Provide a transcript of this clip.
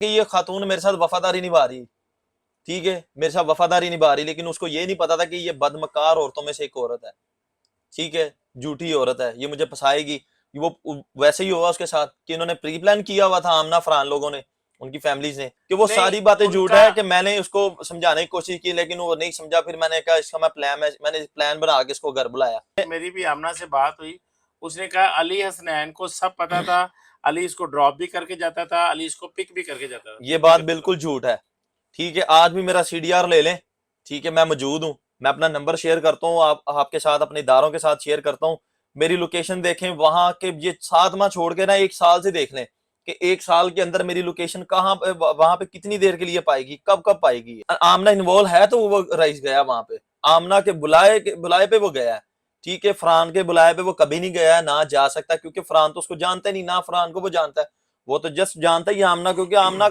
कि ये खातून मेरे साथ वफादारी निभा रही, ठीक है, मेरे साथ वफादारी निभा रही, लेकिन उसको ये नहीं पता था कि ये बदमकार औरतों में से एक औरत है, ठीक है, झूठी औरत है, ये मुझे फंसाएगी। वो वैसे ही हुआ उसके साथ कि इन्होंने प्री प्लान किया हुआ था आमना फरहान लोगों ने, उनकी फैमिलीज ने, कि वो नहीं सारी बातें झूठ उनका, है, कि मैंने उसको समझाने की कोशिश की लेकिन वो नहीं समझा, फिर मैंने कहा इसका मैं प्लान, मैंने प्लान बना के इसको घर बुलाया। मेरी भी आमना से बात हुई, उसने कहा अली हसनैन को सब पता था, अली इसको ड्रॉप भी करके जाता था, अली इसको पिक भी करके जाता था, ये पिक भी बात करता था। बिल्कुल झूठ है, ठीक है, आज भी मेरा सीडीआर ले लें, ठीक है, मैं मौजूद हूँ, मैं अपना नंबर शेयर करता हूँ, आपके साथ, अपने इदारों के साथ शेयर करता हूँ, मेरी लोकेशन देखें वहां के, ये 7 माह छोड़ के ना 1 साल से देख लें कि 1 साल के अंदर मेरी लोकेशन कहाँ पे, वहां पे कितनी देर के लिए पाएगी, कब कब पाएगी। आमना इन्वॉल्व है तो वो रईस गया वहां पे, आमना के बुलाए पे वो गया है, ठीक है, फरहान के बुलाए पे वो कभी नहीं गया, ना जा सकता, क्योंकि फरहान तो उसको जानता ही नहीं, ना फरहान को वो जानता है, वो तो जस्ट जानता ही आमना, क्योंकि आमना